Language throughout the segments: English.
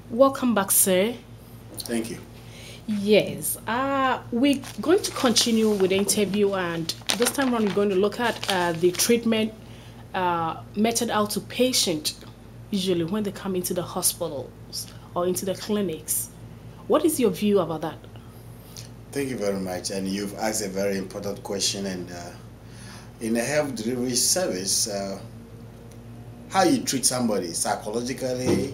Welcome back, sir. Thank you. Yes, we're going to continue with the interview, and this time around, we're going to look at the treatment method out to patient, usually when they come into the hospitals or into the clinics. What is your view about that? Thank you very much. And you've asked a very important question. And in a health delivery service, how you treat somebody psychologically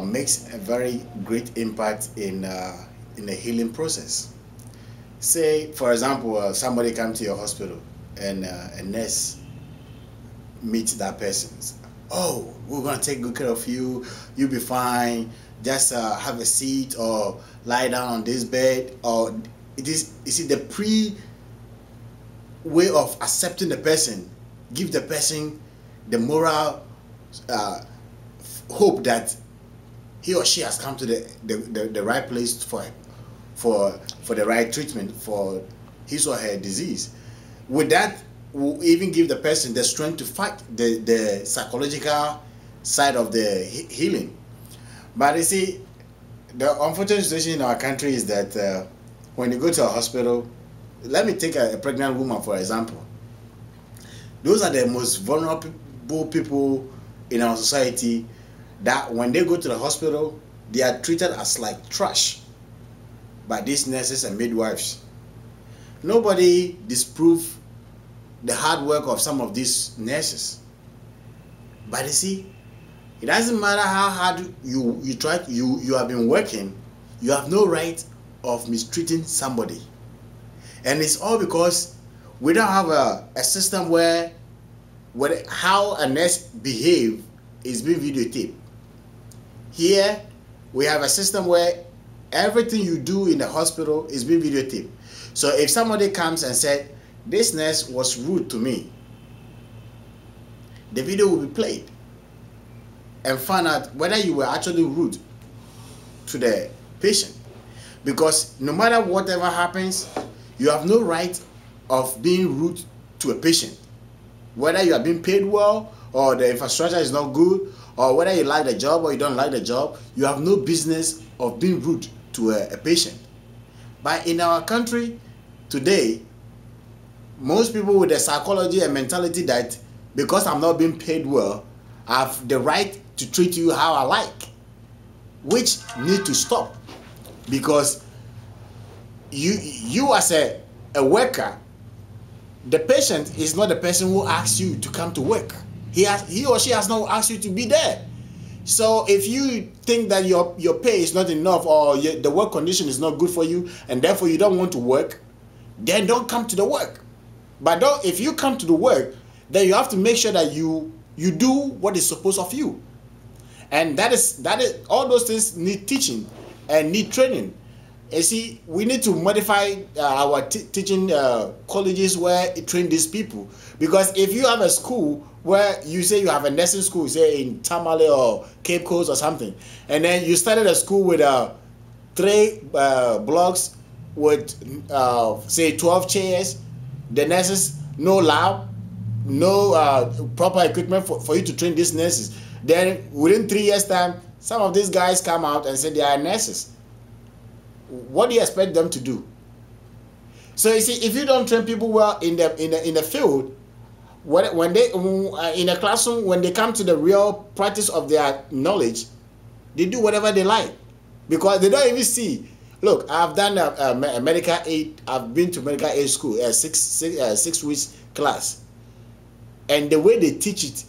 makes a very great impact in the healing process. Say, for example, somebody come to your hospital and a nurse meets that person. Oh, we're gonna take good care of you. You'll be fine. Just have a seat or lie down on this bed. Or it is, you see, the pre way of accepting the person, give the person the moral hope that he or she has come to the right place for the right treatment for his or her disease. With that, will even give the person the strength to fight the psychological side of the healing. But you see, the unfortunate situation in our country is that when you go to a hospital, let me take a pregnant woman for example. Those are the most vulnerable people in our society, that when they go to the hospital, they are treated as like trash by these nurses and midwives. Nobody disprove the hard work of some of these nurses. But you see, it doesn't matter how hard you have been working, you have no right of mistreating somebody. And it's all because we don't have a system where how a nurse behave is being videotaped. Here, we have a system where everything you do in the hospital is being videotaped. So if somebody comes and said, this nurse was rude to me, the video will be played and find out whether you were actually rude to the patient. Because no matter whatever happens, you have no right of being rude to a patient. Whether you are being paid well or the infrastructure is not good, or whether you like the job or you don't like the job, you have no business of being rude to a patient. But in our country today, most people with the psychology and mentality that because I'm not being paid well, I have the right to treat you how I like, which need to stop. Because you as a worker, the patient is not the person who asks you to come to work. He or she has not asked you to be there. So if you think that your pay is not enough, or the work condition is not good for you, and therefore you don't want to work, then don't come to the work. But if you come to the work, then you have to make sure that you do what is supposed of you. And that is all those things need teaching and need training. You see, we need to modify our teaching colleges where it train these people. Because if you have a school where you say you have a nursing school, say in Tamale or Cape Coast or something, and then you started a school with 3 blocks with say 12 chairs, the nurses, no lab, no proper equipment for you to train these nurses. Then within 3 years time, some of these guys come out and say they are nurses. What do you expect them to do? So you see, if you don't train people well in the field, when they in a classroom, when they come to the real practice of their knowledge, they do whatever they like, because they don't even see. Look, I've done a medical aid. I've been to medical aid school, a 6 weeks class, and the way they teach it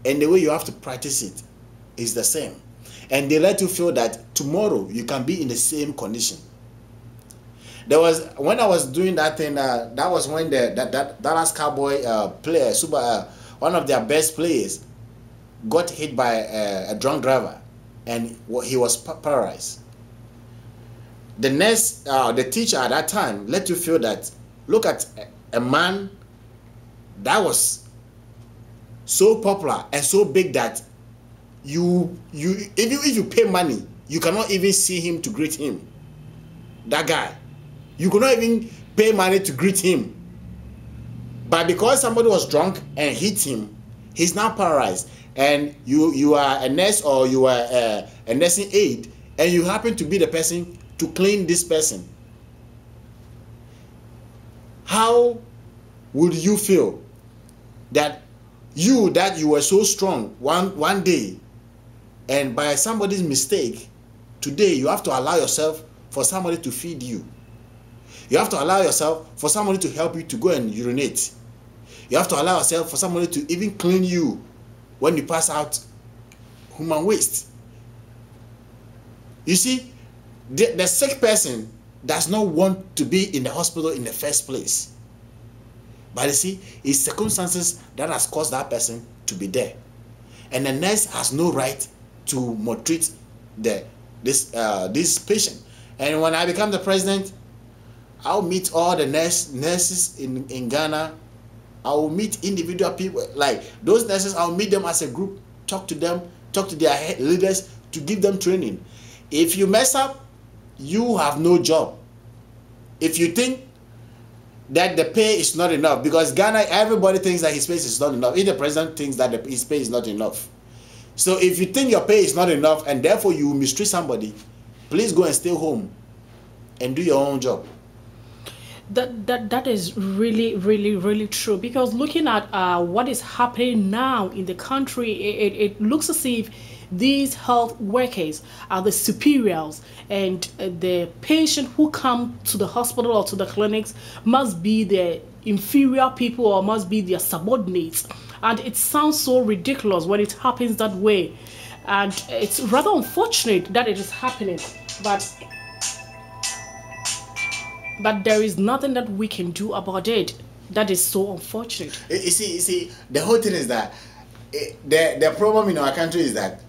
and the way you have to practice it is the same. And they let you feel that tomorrow you can be in the same condition. There was, when I was doing that thing, that was when that Dallas Cowboy player, one of their best players, got hit by a drunk driver, and he was paralyzed. The nurse, the teacher at that time, let you feel that, look at a man that was so popular and so big that even if you pay money, you cannot even see him to greet him. That guy, you could not even pay money to greet him. But because somebody was drunk and hit him, he's now paralyzed. and you are a nurse or you are a nursing aide, and you happen to be the person to clean this person, how would you feel that you were so strong one day, and by somebody's mistake today you have to allow yourself for somebody to feed you? You have to allow yourself for somebody to help you to go and urinate. You have to allow yourself for somebody to even clean you when you pass out human waste. You see, the sick person does not want to be in the hospital in the first place. But you see, it's circumstances that has caused that person to be there. And the nurse has no right to maltreat this patient. And when I become the president, I'll meet all the nurses in Ghana. I will meet individual people, like those nurses. I'll meet them as a group, talk to them, talk to their leaders to give them training. If you mess up, you have no job. If you think that the pay is not enough, because Ghana, everybody thinks that his pay is not enough. Even the president thinks that his pay is not enough. So if you think your pay is not enough and therefore you mistreat somebody, please go and stay home and do your own job. That is really true, because looking at what is happening now in the country, it looks as if these health workers are the superiors, and the patient who come to the hospital or to the clinics must be the inferior people or must be their subordinates. And it sounds so ridiculous when it happens that way, and it's rather unfortunate that it is happening, but there is nothing that we can do about it. That is so unfortunate. You see, the whole thing is that the problem in our country is that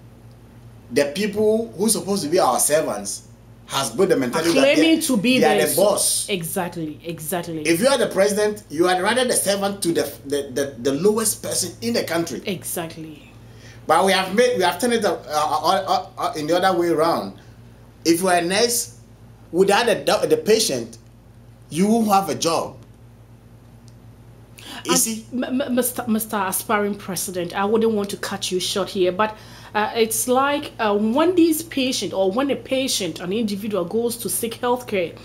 the people who are supposed to be our servants has got the mentality claiming that to be they are the boss. Exactly. If you are the president, you are rather the servant to the lowest person in the country. Exactly. But we have turned it in the other way around. If you are a nurse, without the patient, you won't have a job. You see, Mr. Aspiring President, I wouldn't want to cut you short here, but it's like when these patient or when a patient, an individual goes to seek healthcare,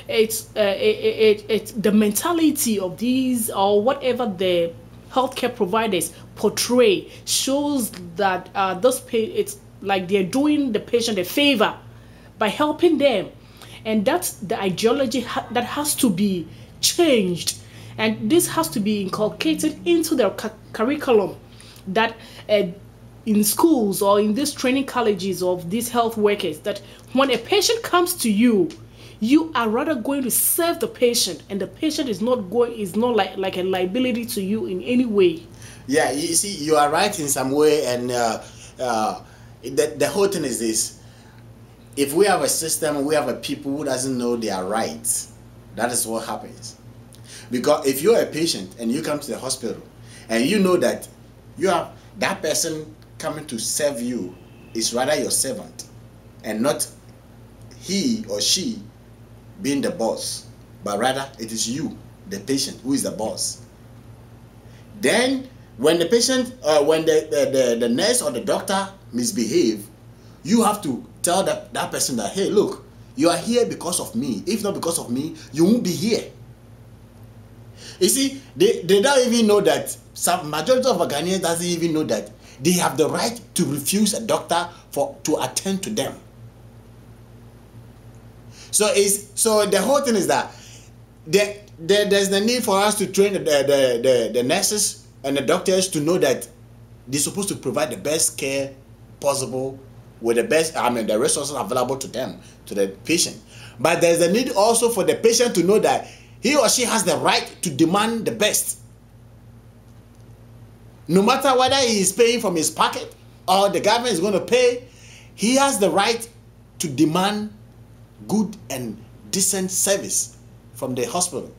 it's the mentality of these or whatever the healthcare providers portray shows that it's like they're doing the patient a favor by helping them. And that's the ideology that has to be changed. And this has to be inculcated into their curriculum, that in schools or in these training colleges of these health workers, that when a patient comes to you, you are rather going to serve the patient, and the patient is not like a liability to you in any way. Yeah, you see, you are right in some way, and the whole thing is this. If we have a system, we have a people who doesn't know their rights, that is what happens. Because if you're a patient and you come to the hospital and you know that that person coming to serve you is rather your servant and not he or she being the boss, but rather it is you, the patient, who is the boss. Then when the patient, when the nurse or the doctor misbehave, you have to tell that person that, hey, look, you are here because of me. If not because of me, you won't be here. You see, they don't even know that. Some majority of Ghanaians doesn't even know that they have the right to refuse a doctor to attend to them. So the whole thing is that there's the need for us to train the nurses and the doctors to know that they're supposed to provide the best care possible with the resources available to them, to the patient. But there's a need also for the patient to know that he or she has the right to demand the best. No matter whether he is paying from his pocket or the government is going to pay, he has the right to demand good and decent service from the hospital.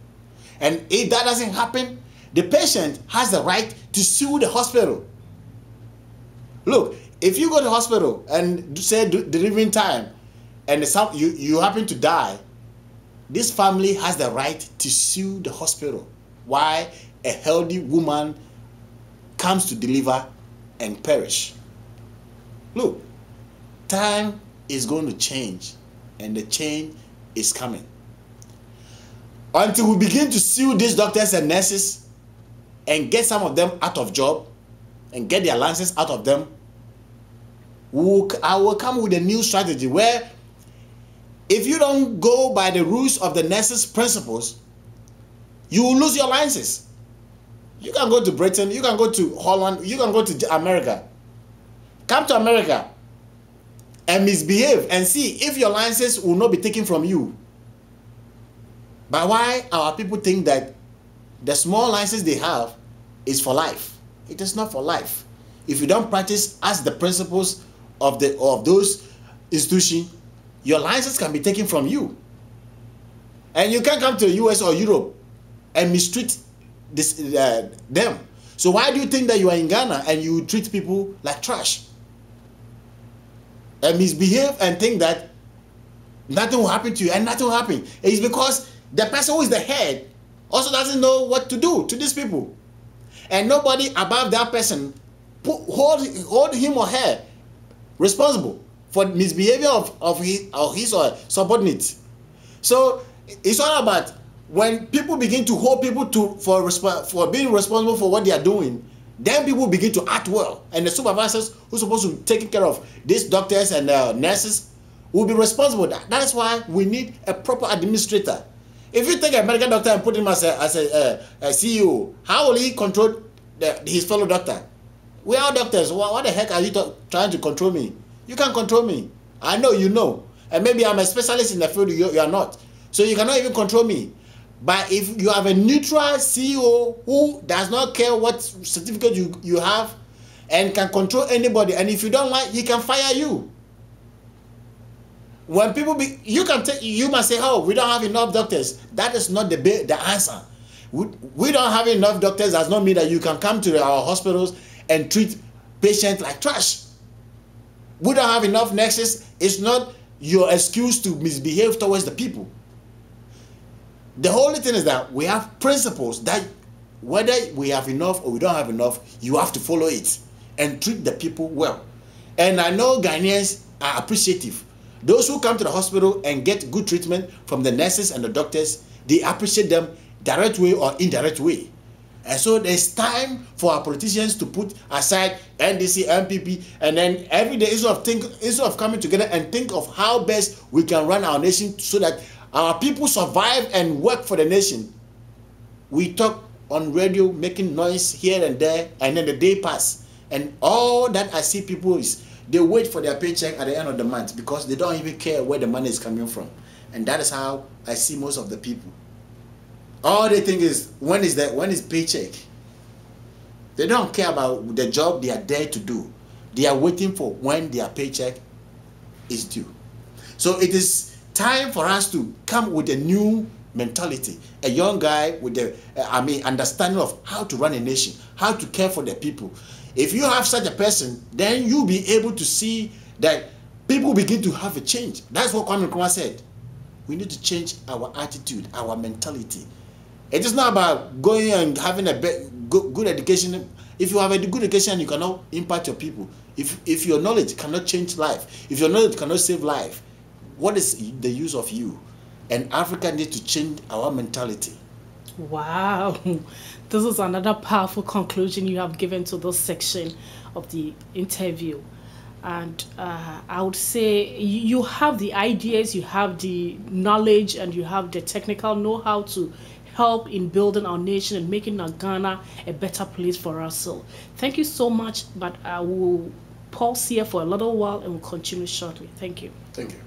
And if that doesn't happen, the patient has the right to sue the hospital. Look, if you go to the hospital and say delivering time and you happen to die, this family has the right to sue the hospital. Why a healthy woman comes to deliver and perish. Look, time is going to change, and the change is coming. Until we begin to sue these doctors and nurses and get some of them out of job and get their licenses out of them, I will come with a new strategy where if you don't go by the rules of the nurses' principles, you will lose your license. You can go to Britain, you can go to Holland, you can go to America. Come to America and misbehave and see if your license will not be taken from you. But why our people think that the small license they have is for life? It is not for life. If you don't practice as the principles of those institutions, your license can be taken from you. And you can't come to the US or Europe and mistreat them. So why do you think that you are in Ghana and you treat people like trash? And misbehave and think that nothing will happen to you, and nothing will happen. It's because the person who is the head also doesn't know what to do to these people. And nobody above that person hold him or her responsible for misbehavior of his or her subordinate. So it's all about when people begin to hold people for being responsible for what they are doing, then people begin to act well. And the supervisors who are supposed to take care of these doctors and nurses will be responsible. That's why we need a proper administrator. If you take a medical doctor and put him as a CEO, how will he control his fellow doctor? We are doctors. What the heck are you trying to control me? You can't control me. I know you know. And maybe I'm a specialist in the field, you are not. So you cannot even control me. But if you have a neutral CEO who does not care what certificate you have and can control anybody, and if you don't like, he can fire you. When people you must say, oh, we don't have enough doctors. That is not the answer. We don't have enough doctors does not mean that you can come to our hospitals and treat patients like trash. We don't have enough nurses. It's not your excuse to misbehave towards the people. The only thing is that we have principles that whether we have enough or we don't have enough, you have to follow it and treat the people well. And I know Ghanaians are appreciative. Those who come to the hospital and get good treatment from the nurses and the doctors, they appreciate them direct way or indirect way. And so there's time for our politicians to put aside NDC, MPP, and then every day instead of coming together and think of how best we can run our nation so that our people survive and work for the nation. We talk on radio, making noise here and there, and then the day pass. And all that I see people is they wait for their paycheck at the end of the month because they don't even care where the money is coming from. And that is how I see most of the people. All they think is when is paycheck. They don't care about the job they are there to do. They are waiting for when their paycheck is due. So it is time for us to come with a new mentality, a young guy with the understanding of how to run a nation, how to care for the people. If you have such a person, then you'll be able to see that people begin to have a change. That's what Kwame Nkrumah said. We need to change our attitude, our mentality. It is not about going and having a good education. If you have a good education, you cannot impact your people. If your knowledge cannot change life, if your knowledge cannot save life, what is the use of you? And Africa needs to change our mentality. Wow. This is another powerful conclusion you have given to this section of the interview. And I would say you have the ideas, you have the knowledge, and you have the technical know-how to help in building our nation and making our Ghana a better place for us. So thank you so much, but I will pause here for a little while and we'll continue shortly. Thank you. Thank you.